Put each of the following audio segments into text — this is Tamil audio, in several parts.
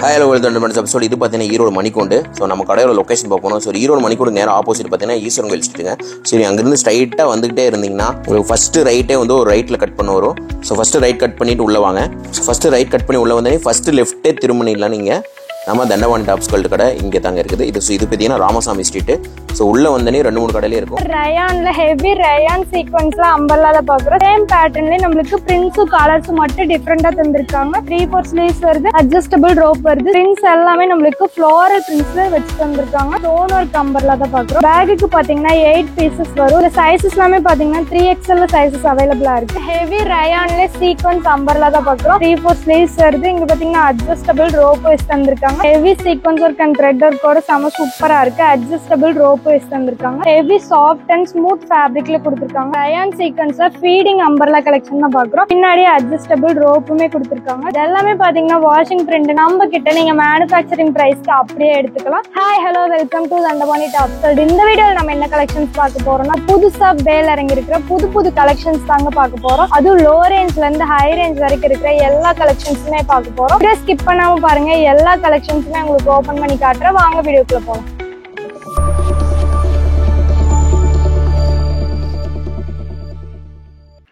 Hi hello welcome to episode. இது பார்த்தீங்கன்னா ஈரோடு மணிக்கூண்டு. ஸோ நம்ம கடையோட லொக்கேஷன் பார்க்கணும். ஸோ ஈரோடு மணிக்கூண்டு நேரம் ஆப்போசிட் பார்த்தீங்கன்னா ஈஸ்வரன் கோயில் ஸ்ட்ரீட்டுங்க. சரி, அங்கேருந்து ஸ்ட்ரைட்டாக வந்துகிட்டே இருந்தீங்கன்னா உங்களுக்கு ஃபஸ்ட்டு ரைட்டே வந்து ஒரு ரைட்டில் கட் பண்ண வரும். ஸோ ஃபஸ்ட்டு ரைட் கட் பண்ணிட்டு உள்ளே வாங்க. ஸோ ஃபஸ்ட்டு ரைட் கட் பண்ணி உள்ளே வந்தீங்கன்னா ஃபஸ்ட்டு லெஃப்ட்டே திரும்பினீங்களா நீங்கள் நம்ம தண்டவாணி டாப்ஸ் கல்ட்டு கடை இங்கே தாங்க இருக்குது. இது பார்த்தீங்கன்னா ராமசாமி ஸ்ட்ரீட்டு. ஸோ உள்ள வந்தனே 2-3 கடையிலே இருக்கும். ரயான்ல ஹெவி ரயான் சீக்வென்ஸ்ல அம்பர்லால பாக்குறோம். சேம் பேட்டர்ன்ல நம்மளுக்கு பிரிண்ட்ஸும் கலர்ஸும் மட்டும் டிஃபரெண்டா தந்திருக்காங்க. 3/4 ஸ்லீவ்ஸ் வருது, அட்ஜஸ்டபிள் ரோப் வருது. பிரிண்ட்ஸ் எல்லாமே நம்மளுக்கு ஃப்ளோரல் பிரிண்ட்ஸ்ல வச்சு தந்திருக்காங்க. ஸ்டோன் ஒர்க் அம்பர்லா தான் பாக்குறோம். பேக்குக்கு பாத்தீங்கன்னா 8 பீசஸ் வரும். இந்த சைஸஸ் எல்லாமே பாத்தீங்கன்னா 3XL சைஸஸ் அவைலபிளா இருக்கு. ஹெவி ரயான்ல சீக்வென்ஸ் அம்பர்லா தான் பாக்குறோம். 3/4 ஸ்லீவ்ஸ் வருது. இங்க பாத்தீங்கன்னா அட்ஜஸ்டபிள் ரோப் வச்சு தந்திருக்காங்க. Heavy sequence work and thread ஒர்க்கோட செம சூப்பரா இருக்கு. அட்ஜஸ்டபிள் ரோப் வச்சு தந்திருக்காங்க. ஹெவி சாஃப்ட் அண்ட் ஸ்மூத் ஃபேப்ரிக்ல கொடுத்திருக்காங்க. ரயான் சீக்வென்ஸ்ல ஃபீடிங் அம்பர்லா கலெக்ஷன் தான் பாக்குறோம். பின்னாடி அட்ஜஸ்டபிள் ரோப்புமே கொடுத்திருக்காங்க. இது எல்லாமே பாத்தீங்கன்னா வாஷிங் பிரிண்ட். நம்ம கிட்ட நீங்க மேனுஃபேக்சரிங் பிரைஸ்க்கு அப்படியே எடுத்துக்கலாம். Hi hello welcome to Thandavani tops. இந்த வீடியோல நம்ம என்ன கலெக்ஷன்ஸ் பார்க்க போறோம்னா புதுசா பேல் இறங்கி இருக்கிற புது கலெக்ஷன்ஸ் தாங்க பார்க்க போறோம். அதுவும் லோ ரேஞ்ச்ல இருந்து ஹை ரேஞ்ச் வரைக்கும் இருக்கிற எல்லா கலெக்ஷன்ஸுமே பார்க்க போறோம். வீடியோ ஸ்கிப் பண்ணாம பாருங்க. எல்லா கலெக்ஷன்ஸுமே உங்களுக்கு ஓபன் பண்ணி காட்டுறேன். வாங்க வீடியோக்குள்ள போலாம்.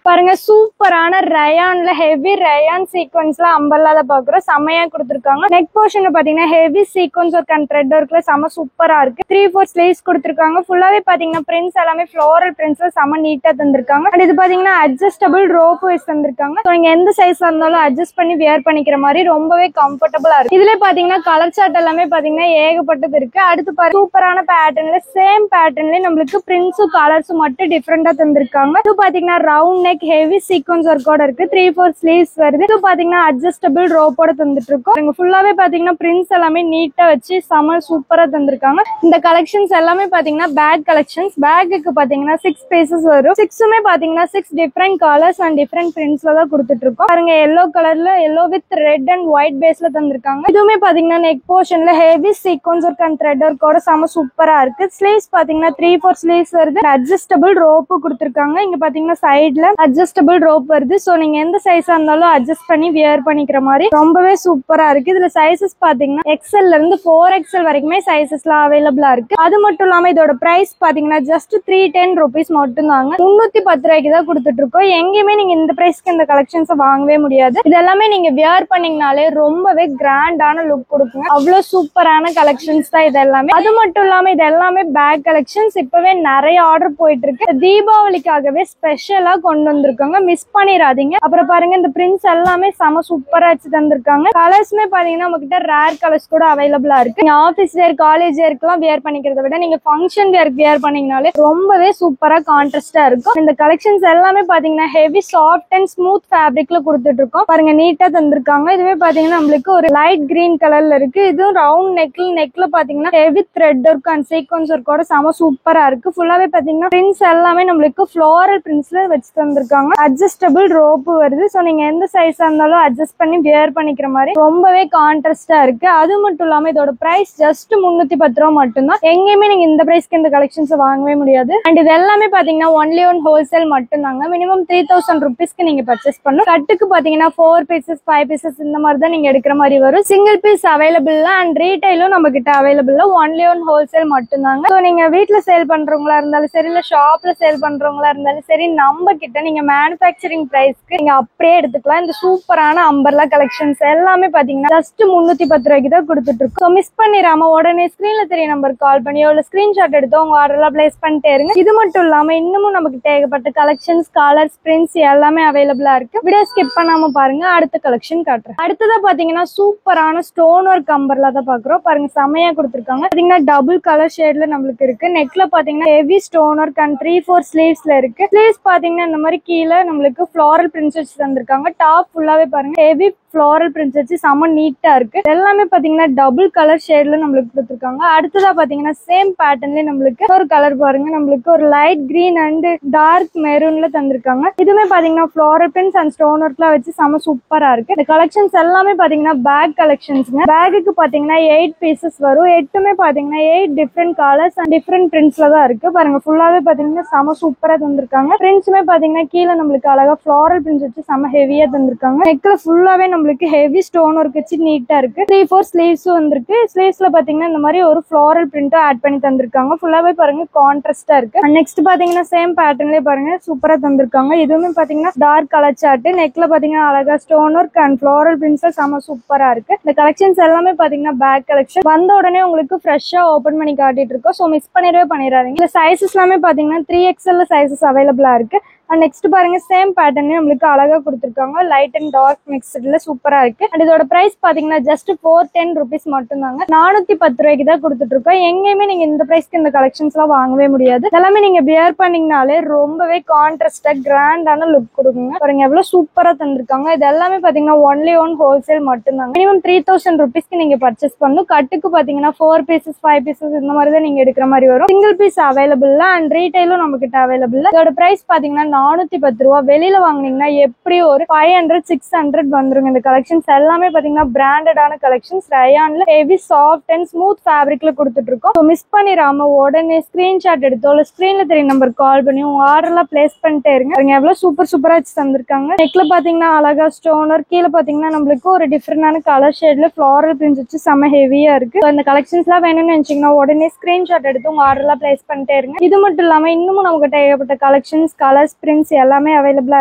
பாருங்க, சூப்பரான ரயான்ல ஹெவி ரயான் சீக்வென்ஸ்ல அம்பர்லா தான் பாக்குறோம். செமையா கொடுத்திருக்காங்க. நெக் போர்ஷன்ல பாத்தீங்கன்னா heavy sequence work and thread ஒர்க்ல செம சூப்பரா இருக்கு. 3/4 ஸ்லீவ்ஸ் கொடுத்திருக்காங்க. ஃபுல்லாவே பாத்தீங்கன்னா பிரிண்ட்ஸ் எல்லாமே ஃப்ளோரல் பிரிண்ட்ஸ்ல செம நீட்டா தந்திருக்காங்க. அண்ட் இது பாத்தீங்கன்னா அட்ஜஸ்டபிள் ரோப் வைஸ் தந்திருக்காங்க. ஸோ நீங்க எந்த சைஸ்ல இருந்தாலும் அட்ஜஸ்ட் பண்ணி வியர் பண்ணிக்கிற மாதிரி ரொம்பவே கம்ஃபர்டபுளா இருக்கு. இதுல பாத்தீங்கன்னா கலர் சார்ட் எல்லாமே பாத்தீங்கன்னா ஏகப்பட்டது இருக்கு. அடுத்து பாருங்க, சூப்பரான பேட்டர்ன்ல சேம் பேட்டர்ன்ல நம்மளுக்கு பிரிண்ட்ஸும் கலர்ஸும் மட்டும் டிஃபரெண்டா தந்திருக்காங்க. இது பாத்தீங்கன்னா ரவுண்ட் நெக் ஹெவி சீக்வென்ஸ் ஒர்க்கோட இருக்கு. 3/4 ஸ்லீவ்ஸ் வருது. இது பாத்தீங்கன்னா அட்ஜஸ்டபிள் ரோப்போட தந்துட்டு இருக்கோம். இங்க ஃபுல்லாவே பாத்தீங்கன்னா பிரிண்ட்ஸ் எல்லாமே நீட்டா வச்சு செம சூப்பரா தந்திருக்காங்க. இந்த கலெக்ஷன்ஸ் எல்லாமே பாத்தீங்கன்னா பேக் கலெக்ஷன்ஸ். பேக்குக்கு பாத்தீங்கன்னா 6 பீசஸ் வரும். 6மே பாத்தீங்கன்னா 6 டிஃபரெண்ட் கலர்ஸ் அண்ட் டிஃபரெண்ட் பிரிண்ட்ஸ்ல தான் கொடுத்துட்டு இருக்கோம். பாருங்க, எல்லோ கலர்ல yellow with red and white பேஸ்ல தந்திருக்காங்க. இதுவுமே பாத்தீங்கன்னா நெக் போர்ஷன்ல heavy sequence work and thread ஒர்க்கோட செம சூப்பரா இருக்கு. ஸ்லீவ்ஸ் பாத்தீங்கன்னா 3/4 ஸ்லீவ்ஸ் வருது. அட்ஜஸ்டபிள் ரோப்பு கொடுத்திருக்காங்க. இங்க பாத்தீங்கன்னா சைட்ல அட்ஜஸ்டபிள் ரோப் வருது. சோ நீங்க எந்த சைஸா இருந்தாலும் அட்ஜஸ்ட் பண்ணி வியர் பண்ணிக்கிற மாதிரி ரொம்பவே சூப்பரா இருக்கு. இதுல சைஸஸ் பாத்தீங்கன்னா XL ல இருந்து 4XL வரைக்குமே சைஸஸ்லாம் அவைலபிளா இருக்கு. அது மட்டும் இல்லாம இதோட பிரைஸ் பாத்தீங்கன்னா ஜஸ்ட் 310 rupees மட்டும் தாங்க. 310 ரூபாய்க்கு தான் கொடுத்துட்டு இருக்கோம். எங்கேயுமே நீங்க இந்த பிரைஸ்க்கு இந்த கலெக்ஷன்ஸ் வாங்கவே முடியாது. இது எல்லாமே நீங்க வியர் பண்ணீங்கனாலே ரொம்பவே கிராண்டான லுக் கொடுக்குங்க. அவ்வளவு சூப்பரான கலெக்ஷன்ஸ் தான் இது எல்லாமே. அது மட்டும் இல்லாம இது எல்லாமே பேக் கலெக்ஷன்ஸ். இப்பவே நிறைய ஆர்டர் போயிட்டு இருக்கு. தீபாவளிக்காகவே ஸ்பெஷலா கொண்டு வந்திருக்காங்க. மிஸ் பண்ணிடாதீங்க. அப்புறம் பாருங்க, இந்த பிரிண்ட்ஸ் எல்லாமே செம சூப்பரா வச்சு தந்திருக்காங்க. கலர்ஸ்மே பாத்தீங்கன்னா நம்ம கிட்ட ரேர் கலர்ஸ் கூட அவைலபிளா இருக்கு. நீங்க ஆபீஸ் வேர் காலேஜ் வேர்க்குலாம் வியர் பண்ணிக்கிறத விட நீங்க ஃபங்க்ஷன் வேர் வியர் பண்ணீங்கனாலே ரொம்பவே சூப்பரா கான்ட்ராஸ்டா இருக்கும். இந்த கலெக்ஷன்ஸ் எல்லாமே பாத்தீங்கன்னா ஹெவி சாஃப்ட் அண்ட் ஸ்மூத் ஃபேப்ரிக்ல கொடுத்துட்டு இருக்கோம். பாருங்க, நீட்டா தந்திருக்காங்க. இதுவே பாத்தீங்கன்னா நம்மளுக்கு ஒரு லைட் கிரீன் கலர்ல இருக்கு. இதுவும் ரவுண்ட் நெக்ல பாத்தீங்கன்னா heavy thread work and sequence ஒர்க்கோட செம சூப்பரா இருக்கு. ஃபுல்லாவே பாத்தீங்கன்னா பிரிண்ட்ஸ் எல்லாமே நம்மளுக்கு ஃப்ளோரல் பிரிண்ட்ஸ்ல வச்சு தந்திருக்காங்க. அட்ஜஸ்டபிள் ரோப்பு வருது. சோ நீங்க எந்த சைஸா இருந்தாலும் அட்ஜஸ்ட் பண்ணி வியர் பண்ணிக்கிற மாதிரி ரொம்பவே கான்ட்ராஸ்டா இருக்கு. அது மட்டும் இல்லாம இதோட பிரைஸ் ஜஸ்ட் 310 ரூபாய் மட்டும்தான். எங்கேயுமே நீங்க இந்த பிரைஸ்க்கு இந்த கலெக்ஷன்ஸ் வாங்கவே முடியாது. அண்ட் இது எல்லாமே பாத்தீங்கன்னா ஒன்லி ஒன் ஹோல்சேல் மட்டும் தாங்க. மினிமம் 3000 rupeesக்கு நீங்க பர்ச்சேஸ் பண்ணணும். கட்டுக்கு பாத்தீங்கன்னா 4 பீசஸ் 5 பீசஸ் இந்த மாதிரி தான் நீங்க எடுக்கிற மாதிரி வரும். சிங்கிள் பீஸ் அவைலபிள் அண்ட் ரீட்டைலும் நம்ம கிட்ட அவைலபிள். ஒன்லி ஒன் ஹோல்சேல் மட்டும் தாங்க. ஸோ நீங்க வீட்டுல சேல் பண்றவங்களா இருந்தாலும் சரி, இல்ல ஷாப்ல சேல் பண்றவங்களா இருந்தாலும் சரி, நம்ம கிட்ட நீங்க மேனுஃபேக்சரிங் பிரைஸ்க்கு நீங்க அப்படியே எடுத்துக்கலாம். இந்த சூப்பரான அம்பர்லா கலெக்ஷன்ஸ் எல்லாமே பாத்தீங்கன்னா ஜஸ்ட் 310 ரூபாய்க்கு தான் கொடுத்துட்டு இருக்கோம். மிஸ் பண்ணிடாம உடனே ஸ்கிரீன்ல தெரிய நம்பருக்கு கால் பண்ணி ஒரு ஸ்கிரீன்ஷாட் எடுத்து உங்க ஆர்டர்லாம் பிளேஸ் பண்ணிட்டே இருங்க. இது மட்டும் இல்லாம இன்னமும் நமக்கு ஏகப்பட்ட கலெக்ஷன்ஸ், கலர்ஸ், பிரிண்ட்ஸ் எல்லாமே அவைலபிளா இருக்கு. வீடியோ ஸ்கிப் பண்ணாம பாருங்க. அடுத்த கலெக்ஷன் காட்டுறேன். அடுத்ததா பாத்தீங்கன்னா சூப்பரான ஸ்டோன் ஒர்க் அம்பர்லா தான் பாக்குறோம். பாருங்க, செமையா கொடுத்திருக்காங்க. பாத்தீங்கன்னா டபுள் கலர் ஷேட்ல நம்மளுக்கு இருக்கு. நெக்ல பாத்தீங்கன்னா ஹெவி ஸ்டோன் ஒர்க் அண்ட் 3/4 ஸ்லீவ்ஸ்ல இருக்கு. ஸ்லீவ்ஸ் பாத்தீங்கன்னா இந்த மாதிரி கீழே நம்மளுக்கு ஃப்ளோரல் பிரிண்ட்ஸ் வச்சு தந்திருக்காங்க. டாப் ஃபுல்லாவே பாருங்க ஹெவி ஃப்ளோரல் பிரிண்ட்ஸ் வச்சு செம நீட்டா இருக்கு. எல்லாமே பாத்தீங்கன்னா டபுள் கலர் ஷேட்ல நம்மளுக்கு கொடுத்துருக்காங்க. அடுத்ததா பாத்தீங்கன்னா சேம் பேட்டர்ன்ல நம்மளுக்கு ஒரு கலர் பாருங்க, நம்மளுக்கு ஒரு லைட் கிரீன் அண்ட் டார்க் மெரூன்ல தந்திருக்காங்க. இதுமே பாத்தீங்கன்னா ஃப்ளோரல் பிரிண்ட்ஸ் அண்ட் ஸ்டோன் ஒர்க்லாம் வச்சு செம சூப்பரா இருக்கு. இந்த கலெக்ஷன்ஸ் எல்லாமே பாத்தீங்கன்னா பேக் கலெக்ஷன்ஸ்ங்க. பேக்குக்கு பாத்தீங்கன்னா 8 பீசஸ் வரும். 8மே பாத்தீங்கன்னா 8 டிஃபரெண்ட் கலர்ஸ் அண்ட் டிஃபரெண்ட் பிரிண்ட்ஸ்ல தான் இருக்கு. பாருங்க, ஃபுல்லாவே பாத்தீங்கன்னா செம சூப்பரா தந்திருக்காங்க. பிரிண்ட்ஸுமே பாத்தீங்கன்னா கீழே நம்மளுக்கு அழகா ஃப்ளோரல் பிரிண்ட்ஸ் வச்சு செம ஹெவியா தந்திருக்காங்க. நெக்ல ஃபுல்லாவே நம்மளுக்கு ஹெவி ஸ்டோன் ஒர்க் வச்சு நீட்டா இருக்கு. 3/4 ஸ்லீவ்ஸ் வந்திருக்கு. ஸ்லீவ்ஸ்ல பாத்தீங்கன்னா இந்த மாதிரி ஒரு ஃப்ளோரல் பிரிண்டும் ஆட் பண்ணி தந்திருக்காங்க. ஃபுல்லாவே பாருங்க கான்ட்ராஸ்டா இருக்கு. நெக்ஸ்ட் பாத்தீங்கன்னா சேம் பேட்டர்ன்லயே பாருங்க சூப்பரா தந்திருக்காங்க. இதுவுமே பாத்தீங்கன்னா டார்க் கலர் சார்ட். நெக்ல பாத்தீங்கன்னா அழகா stone work and floral prints செம சூப்பரா இருக்கு. இந்த கலெக்ஷன்ஸ் எல்லாமே பாத்தீங்கன்னா பேக் கலெக்ஷன். வந்த உடனே உங்களுக்கு ஃப்ரெஷ்ஷா ஓபன் பண்ணி காட்டிட்டு இருக்கோம். சோ மிஸ் பண்ணிடவே பண்ணிடாதீங்க. இந்த சைஸஸ் எல்லாமே பாத்தீங்கன்னா 3XL சைஸஸ் அவைலபிளா இருக்கு. அண்ட் நெக்ஸ்ட் பாருங்க சேம் பேட்டர்ன் நம்மளுக்கு அழகா கொடுத்துருக்காங்க. லைட் அண்ட் டார்க் மிக்ஸ்ட்ல சூப்பரா இருக்கு. அண்ட் இதோட பிரைஸ் பாத்தீங்கன்னா ஜஸ்ட் 410 rupees மட்டும் தாங்க. 410 ரூபாய்க்கு தான் கொடுத்துட்டு இருக்கோம். எங்கேயுமே நீங்க இந்த பிரைஸ்க்கு இந்த கலெக்ஷன்ஸ் எல்லாம் வாங்கவே முடியாது. எல்லாமே நீங்க பியர் பண்ணீங்கனாலே ரொம்பவே கான்ட்ராஸ்டா கிராண்டான லுக் கொடுக்குங்க. பாருங்க எவ்வளவு சூப்பரா தந்திருக்காங்க. இது எல்லாமே பாத்தீங்கன்னா ஒன்லி ஒன் ஹோல்சேல் மட்டும் தாங்க. மினிமம் 3000 rupeesக்கு நீங்க பர்ச்சேஸ் பண்ணணும். கட்டுக்கு பாத்தீங்கன்னா 4 pieces 5 pieces இந்த மாதிரி தான் நீங்க எடுக்கிற மாதிரி வரும். சிங்கிள் பீஸ் அவைலபிள் அண்ட் ரீட்டைலும் நம்ம கிட்ட அவைலபிள். இதோட பிரைஸ் பாத்தீங்கன்னா 410 ரூபா. வெளியில வாங்குனீங்கன்னா எப்படி ஒரு 500-600 வந்துருங்க. இந்த கலெக்ஷன்ஸ் எல்லாமே பாத்தீங்கன்னா பிராண்டடான கலெக்ஷன்ஸ். ரயான்ல ஹெவி சாஃப்ட் அண்ட் ஸ்மூத் ஃபேப்ரிக்ல கொடுத்துட்டு இருக்கோம். மிஸ் பண்ணிராம உடனே ஸ்கிரீன்ஷாட் எடுத்தோ இல்ல ஸ்கிரீன்ல தெரிய நம்பர் கால் பண்ணி உங்க ஆர்டர்லாம் பிளேஸ் பண்ணிட்டே இருங்க. எவ்வளவு சூப்பரா வச்சு தந்திருக்காங்க. நெக்ல பாத்தீங்கன்னா அழகா ஸ்டோனர், கீழே பாத்தீங்கன்னா நம்மளுக்கு ஒரு டிஃபரெண்டான கலர் ஷேட்ல ஃபிளாரல் பிரிண்ட்ஸ் வச்சு செம ஹெவியா இருக்கு. இந்த கலெக்ஷன்ஸ் எல்லாம் வேணும்னு நினைச்சீங்கன்னா உடனே ஸ்கிரீன்ஷாட் எடுத்து உங்க ஆர்டர்லாம் பிளேஸ் பண்ணிட்டே இருங்க. இது மட்டும் இல்லாம இன்னமும் நமக்கு ஏகப்பட்ட கலெக்ஷன்ஸ், கலர்ஸ், பிரிண்ட்ஸ் எல்லாமே அவைலபிளா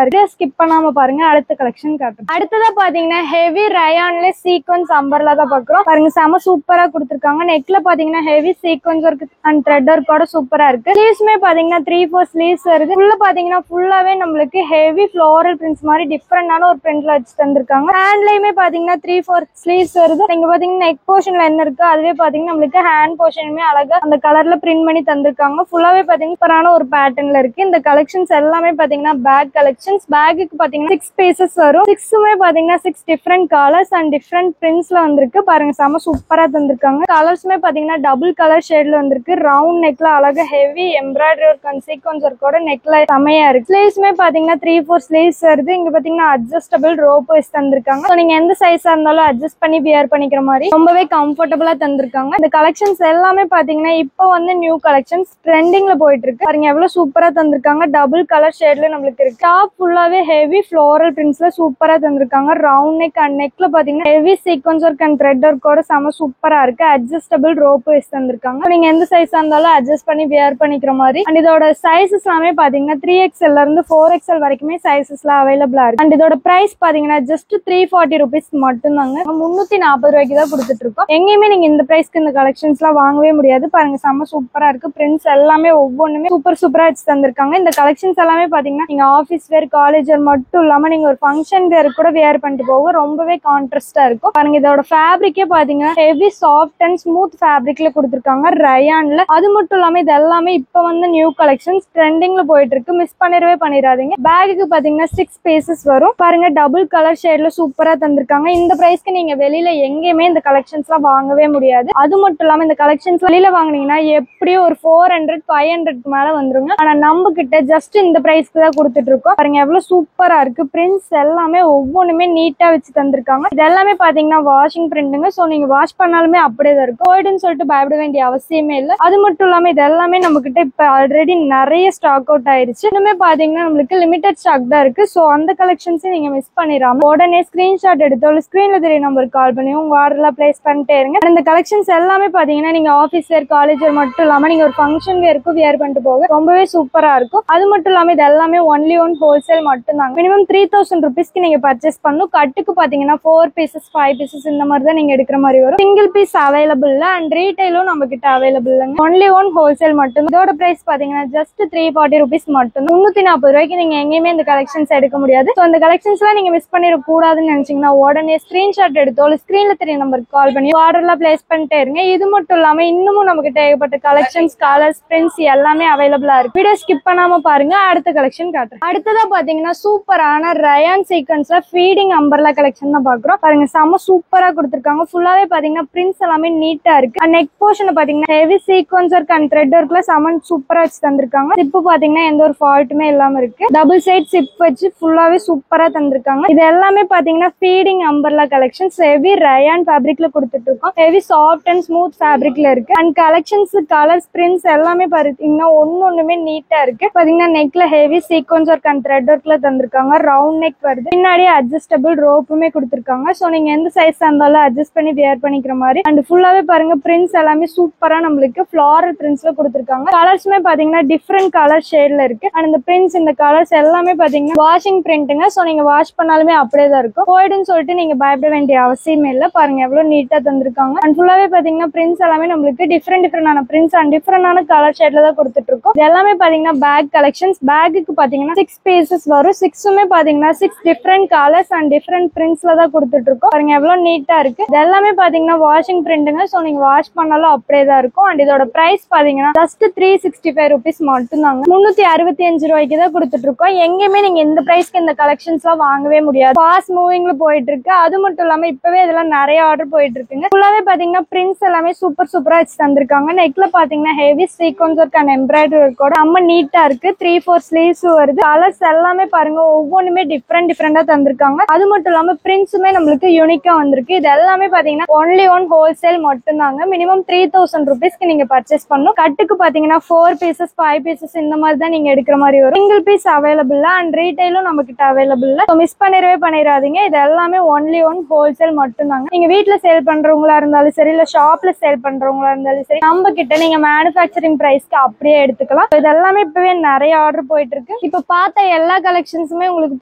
இருக்கு. ஸ்கிப் பண்ணாம பாருங்க. அடுத்த கலெக்ஷன் காட்டுறேன். அடுத்ததா பாத்தீங்கன்னா ஹெவி ரயான்ல சீக்வன்ஸ் அம்பர்லா தான் பாக்குறோம். பாருங்க செம சூப்பரா கொடுத்திருக்காங்க. நெக்ல பாத்தீங்கன்னா heavy sequence work and thread ஒர்க்கோட சூப்பரா இருக்கு. ஸ்லீவ்ஸ்மே பாத்தீங்கன்னா 3/4 ஸ்லீவ்ஸ் வருது. உள்ள பாத்தீங்கன்னா ஃபுல்லாவே நம்மளுக்கு ஹெவி ஃப்ளோரல் பிரிண்ட்ஸ் மாதிரி டிஃபரெண்டான ஒரு பிரிண்ட்ல வச்சு தந்திருக்காங்க. ஹேண்ட்லயுமே பாத்தீங்கன்னா 3/4 ஸ்லீவ்ஸ் வருது. நீங்க பாத்தீங்கன்னா நெக் போர்ஷன்ல என்ன இருக்கு அதுவே பாத்தீங்கன்னா நம்மளுக்கு ஹேண்ட் போர்ஷனுமே அழகா அந்த கலர்ல பிரிண்ட் பண்ணி தந்திருக்காங்க. ஃபுல்லாவே பாத்தீங்கன்னா ஒரு பேட்டர்ன்ல இருக்கு. இந்த கலெக்ஷன்ஸ் எல்லாமே பாத்தீங்கன்னா பேக் கலெக்ஷன்ஸ். பேக்குக்கு பாத்தீங்கன்னா 6 pieces வரும். 6மே பாத்தீங்கன்னா 6 டிஃபரெண்ட் கலர்ஸ் அண்ட் டிஃபரெண்ட் பிரிண்ட்ஸ்ல வந்திருக்கு. பாருங்க செம சூப்பரா தந்திருக்காங்க. கலர்ஸ்மே பாத்தீங்கன்னா டபுள் கலர் ஷேட்ல வந்திருக்கு. ரவுண்ட் நெக்ல அழகா heavy embroidery work and sequence ஒர்க்கோட நெக்ல செமையா இருக்கு. ஸ்லீவ்ஸ்மே பாத்தீங்கன்னா 3/4 ஸ்லீவ்ஸ் வருது. இங்க பாத்தீங்கன்னா அட்ஜஸ்டபிள் ரோப் வைஸ் தந்திருக்காங்க. சோ நீங்க எந்த சைஸா இருந்தாலும் அட்ஜஸ்ட் பண்ணி வியர் பண்ணிக்கிற மாதிரி ரொம்பவே கம்ஃபர்டபுளா தந்திருக்காங்க. இந்த கலெக்ஷன்ஸ் எல்லாமே பாத்தீங்கன்னா இப்போ வந்து நியூ கலெக்ஷன்ஸ் ட்ரெண்டிங்ல போயிட்டு இருக்கு. பாருங்க எவ்வளவு சூப்பரா தந்திருக்காங்க. டபுள் கலர் ஷேட்ல நம்மளுக்கு இருக்கு. டாப் ஃபுல்லாவே ஹெவி ஃப்ளோரல் பிரிண்ட்ஸ்ல சூப்பரா தந்திருக்காங்க. ரவுண்ட் நெக் அண்ட் நெக்ல பாத்தீங்கன்னா heavy sequence work and thread ஒர்க்கோட செம சூப்பரா இருக்கு. அட்ஜஸ்டபிள் ரோப் வைஸ் தந்திருக்காங்க. நீங்க எந்த சைஸா இருந்தாலும் அட்ஜஸ்ட் பண்ணி வியர் பண்ணிக்கிற மாதிரி. அண்ட் இதோட சைஸஸ் எல்லாமே பாத்தீங்கன்னா 3XL ல இருந்து 4XL வரைக்குமே சைஸஸ்ல அவைலபிளா இருக்கு. அண்ட் இதோட பிரைஸ் பாத்தீங்கன்னா ஜஸ்ட் 340 rupees மட்டும் தாங்க. 340 ரூபாய்க்கு தான் கொடுத்துட்டு இருக்கோம். எங்கேயுமே நீங்க இந்த பிரைஸ்க்கு இந்த கலெக்ஷன்ஸ் எல்லாம் வாங்கவே முடியாது. பாருங்க செம சூப்பரா இருக்கு. பிரிண்ட்ஸ் எல்லாமே ஒவ்வொன்றுமே சூப்பரா வச்சு தந்திருக்காங்க. இந்த கலெக்ஷன்ஸ் எல்லாமே பாத்தீங்கன்னா நீங்க ஆபீஸ் வேர், காலேஜ் வேர் மட்டும் இல்லாம நீங்க ஒரு ஃபங்க்ஷன் வேர் கூட வியர் பண்ணிட்டு போக ரொம்பவே கான்ட்ராஸ்டா இருக்கும். பாருங்க இதோட ஃபேப்ரிக்கே பாத்தீங்கன்னா ஹெவி சாஃப்ட் அண்ட் ஸ்மூத் ஃபேப்ரிக்ல கொடுத்திருக்காங்க ரயான்ல. அது மட்டும் இல்லாம இது எல்லாமே இப்ப வந்து நியூ கலெக்ஷன்ஸ் ட்ரெண்டிங்ல போயிட்டு இருக்கு. மிஸ் பண்ணிடவே பண்ணிடாதீங்க. பேக்குக்கு பாத்தீங்கன்னா 6 pieces வரும். பாருங்க டபுள் கலர் ஷேட்ல சூப்பரா தந்திருக்காங்க. இந்த பிரைஸ்க்கு நீங்க வெளியில எங்கேயுமே இந்த கலெக்ஷன்ஸ் எல்லாம் வாங்கவே முடியாது. அது மட்டும் இல்லாம இந்த கலெக்ஷன்ஸ் வெளியில வாங்குனீங்கன்னா எப்படியும் ஒரு 400-500 மேல வந்துருங்க. ஆனா நம்ம கிட்ட ஜஸ்ட் இந்த பிரைஸ்க்கு தான் கொடுத்துட்டு இருக்கோம். பாருங்க எவ்வளவு சூப்பரா இருக்கு. பிரிண்ட்ஸ் எல்லாமே ஒவ்வொன்றுமே நீட்டா வச்சு தந்திருக்காங்க. இது எல்லாமே பாத்தீங்கன்னா வாஷிங் பிரிண்ட்டுங்க. சோ நீங்க வாஷ் பண்ணாலுமே அப்படியே தான் இருக்கும். போயிடுன்னு சொல்லிட்டு பயப்பட வேண்டிய அவசியமே இல்லை. அது மட்டும் இல்லாம இது எல்லாமே நம்ம கிட்ட இப்ப ஆல்ரெடி நிறைய ஸ்டாக் அவுட் ஆயிருச்சு. இன்னுமே பாத்தீங்கன்னா நம்மளுக்கு லிமிடெட் ஸ்டாக் தான் இருக்கு. சோ அந்த கலெக்ஷன்ஸ் நீங்க மிஸ் பண்ணிடாம உடனே ஸ்கிரீன்ஷாட் எடுத்தோ இல்ல ஸ்கிரீன்ல தெரிய நம்பருக்கு கால் பண்ணி உங்க ஆர்டர்லாம் பிளேஸ் பண்ணிட்டே இருங்க. இந்த கலெக்ஷன்ஸ் எல்லாமே பாத்தீங்கன்னா நீங்க ஆபீஸ் வேர், காலேஜ் வேர் மட்டும் இல்லாம நீங்க ஒரு ஃபங்க்ஷன் வேருக்கு வியர் பண்ணிட்டு போக ரொம்பவே சூப்பரா இருக்கும். அது மட்டும் இல்லாம இது எல்லாமே ஒன்லி ஒன் ஹோல்சேல் மட்டும் தாங்க. மினிமம் 3000 rupeesக்கு நீங்க பர்ச்சேஸ் பண்ணணும். கட்டுக்கு பாத்தீங்கன்னா 4 pieces 5 pieces இந்த மாதிரி தான் நீங்க எடுக்கிற மாதிரி வரும். சிங்கிள் பீஸ் அவைலபிள் அண்ட் ரீட்டைலும் நம்ம கிட்ட அவைலபிள். ஒன்லி ஒன் ஹோல்சேல் மட்டும். இதோட பிரைஸ் பாத்தீங்கன்னா ஜஸ்ட் 340 rupees மட்டும். 340 ரூபாய்க்கு நீங்க எங்கேயுமே இந்த கலெக்ஷன்ஸ் எடுக்க முடியாது. சோ இந்த கலெக்ஷன்ஸ் எல்லாம் நீங்க மிஸ் பண்ணிட கூடாதுன்னு நினைச்சீங்கன்னா உடனே ஸ்கிரீன்ஷாட் எடுத்தோ இல்ல ஸ்கிரீன்ல தெரிய நம்பருக்கு கால் பண்ணி ஆர்டர்லாம் பிளேஸ் பண்ணிட்டே இருங்க. இது மட்டும் இல்லாம இன்னமும் நம்ம கிட்ட ஏகப்பட்ட கலெக்ஷன்ஸ், கலர்ஸ், பிரிண்ட்ஸ் எல்லாமே அவைலபிளா இருக்கு. வீடியோ ஸ்கிப் பண்ணாம பாருங்க. அடுத்த கலெக்ஷன் காட்டுறேன். அடுத்ததா பாத்தீங்கன்னா சூப்பரான ரயான் சீக்வன்ஸ்ல ஃபீடிங் அம்பர்லா கலெக்ஷன் தான் பாக்குறோம். பாருங்க செம சூப்பரா கொடுத்திருக்காங்க. ஃபுல்லாவே பாத்தீங்கன்னா பிரிண்ட்ஸ் எல்லாமே நீட்டா இருக்கு. நெக் போர்ஷன் பாத்தீங்கன்னா heavy sequence work and thread ஒர்க்ல செம சூப்பரா வச்சு தந்திருக்காங்க. சிப் பாத்தீங்கன்னா எந்த ஒரு ஃபால்ட்டுமே இல்லாம இருக்கு. டபுள் சைட் சிப் வச்சு ஃபுல்லாவே சூப்பரா தந்திருக்காங்க. இது எல்லாமே பாத்தீங்கன்னா feeding umbrella collections. Heavy rayon ஃபேப்ரிக்ல கொடுத்துட்டு இருக்கோம். ஹெவி சாஃப்ட் அண்ட் ஸ்மூத் ஃபேப்ரிக்ல இருக்கு. அண்ட் கலெக்ஷன்ஸ், கலர்ஸ், பிரிண்ட்ஸ் எல்லாமே பாத்தீங்கன்னா ஒண்ணுமே நீட்டா இருக்கு. பாத்தீங்கன்னா நெக்ல heavy heavy sequence work and thread ஒர்க்ல தந்திருக்காங்க. ரவுண்ட் நெக் வருது, பின்னாடி அட்ஜஸ்டபிள் ரோப்புமே கொடுத்திருக்காங்க. சோ நீங்க எந்த சைஸ் இருந்தாலும் அட்ஜஸ்ட் பண்ணி வியர் பண்ணிக்கிற மாதிரி. அண்ட் ஃபுல்லாவே பாருங்க பிரிண்ட்ஸ் எல்லாமே சூப்பரா நம்மளுக்கு ஃபிளாரல் பிரிண்ட்ஸ்ல கொடுத்திருக்காங்க. கலர்ஸ்மே பாத்தீங்கன்னா டிஃப்ரெண்ட் கலர் ஷேட்ல இருக்கு. அண்ட் இந்த பிரிண்ட்ஸ் இந்த கலர்ஸ் எல்லாமே பாத்தீங்கன்னா வாஷிங் பிரிண்ட்டுங்க. சோ நீங்க வாஷ் பண்ணாலுமே அப்படியே தான் இருக்கும். போயிடுன்னு சொல்லிட்டு நீங்க பயப்பட வேண்டிய அவசியமே இல்ல. பாருங்க எவ்வளவு நீட்டா தந்திருக்காங்க. அண்ட் ஃபுல்லாவே பாத்தீங்கன்னா பிரிண்ட்ஸ் எல்லாமே நம்மளுக்கு டிஃப்ரெண்டான பிரிண்ட்ஸ் அண்ட் டிஃப்ரெண்டான கலர் ஷேட்ல தான் கொடுத்துட்டு இருக்கோம். இது எல்லாமே பாத்தீங்கன்னா பேக் கலெக்ஷன்ஸ். பேக்குக்கு பாத்தீங்கன்னா 6 பீசஸ் வரும். 6மே பாத்தீங்கன்னா 6 டிஃப்ரெண்ட் கலர்ஸ் அண்ட் டிஃப்ரெண்ட் பிரிண்ட்ஸ்ல தான் கொடுத்துட்டு இருக்கோம். பாருங்க எவ்வளவு நீட்டா இருக்கு. இது எல்லாமே பாத்தீங்கன்னா வாஷிங் பிரிண்ட்டுங்க. சோ நீங்க வாஷ் பண்ணாலும் அப்படியே தான் இருக்கும். அண்ட் இதோட பிரைஸ் பாத்தீங்கன்னா ஜஸ்ட் 365 rupees மட்டும் தாங்க. 365 ரூபாய்க்கு தான் கொடுத்துட்டு இருக்கோம். எங்கேயுமே நீங்க இந்த பிரைஸ்க்கு இந்த கலெக்ஷன்ஸ் எல்லாம் வாங்கவே முடியாது. ஃபாஸ்ட் மூவிங்ல போயிட்டு இருக்கு. அது மட்டும் இல்லாம இப்பவே இதெல்லாம் நிறைய ஆர்டர் போயிட்டு இருக்குங்க. ஃபுல்லாவே பாத்தீங்கன்னா பிரிண்ட்ஸ் எல்லாமே சூப்பரா வச்சு தந்திருக்காங்க. நெக்ல பாத்தீங்கன்னா heavy sequence work and embroidery ஒர்க்கோட ரொம்ப நீட்டா இருக்கு. 3/4 ஸ்லீவ்ஸ் வருது. கலர்ஸ் எல்லாமே பாருங்க ஒவ்வொன்றுமே டிஃப்ரெண்டா தந்திருக்காங்க. அது மட்டும் இல்லாம பிரிண்ட்ஸுமே நம்மளுக்கு யூனிக்கா வந்திருக்கு. இது எல்லாமே பாத்தீங்கன்னா ஒன்லி ஒன் ஹோல்சேல் மட்டும் தாங்க. மினிமம் 3000 rupeesக்கு நீங்க பர்ச்சேஸ் பண்ணணும். கட்டுக்கு பாத்தீங்கன்னா 4 பீசஸ் 5 பீசஸ் இந்த மாதிரி தான் நீங்க எடுக்கிற மாதிரி வரும். சிங்கிள் பீஸ் அவைலபிள் அண்ட் ரீட்டைலும் நம்ம கிட்ட அவைலபிள். மிஸ் பண்ணிடாதீங்க. இது எல்லாமே ஒன்லி ஒன் ஹோல்சேல் மட்டும் தாங்க. நீங்க வீட்டுல சேல் பண்றவங்களா இருந்தாலும் சரி, இல்ல ஷாப்ல சேல் பண்றவங்களா இருந்தாலும் சரி, நம்ம கிட்ட நீங்க மேனுஃபேக்சரிங் பிரைஸ்க்கு அப்படியே எடுத்துக்கலாம். இது எல்லாமே இப்பவே நிறைய ஆர்டர் போயிட்டு இருக்கு. இப்ப பார்த்த எல்லா கலெக்ஷன்ஸுமே உங்களுக்கு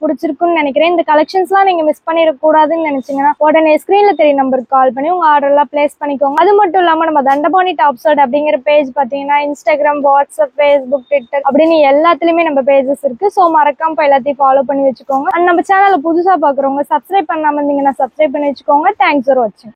பிடிச்சிருக்குன்னு நினைக்கிறேன். இந்த கலெக்ஷன்ஸ் எல்லாம் நீங்க மிஸ் பண்ணிடக்கூடாதுன்னு நினைச்சீங்கன்னா உடனே ஸ்கிரீன்ல தெரிய நம்பருக்கு கால் பண்ணி உங்க ஆர்டர் எல்லாம் பிளேஸ் பண்ணிக்கோங்க. அது மட்டும் இல்லாம நம்ம தண்டபாணி டாப் ஷர்ட் அப்படிங்கிற பேஜ் பாத்தீங்கன்னா இன்ஸ்டாகிராம், வாட்ஸ்அப், ஃபேஸ்புக், ட்விட்டர் அப்படின்னு எல்லாத்துலயுமே நம்ம பேஜஸ் இருக்கு. சோ மறக்காம எல்லாத்தையும் ஃபாலோ பண்ணி வச்சுக்கோங்க. அண்ட் நம்ம சேனலை புதுசா பாக்குறவங்க சப்ஸ்கிரைப் பண்ணாம இருந்தீங்கன்னா சப்ஸ்கிரைப் பண்ணி வச்சுக்கோங்க. தேங்க்ஸ் ஃபார் வாட்சிங்.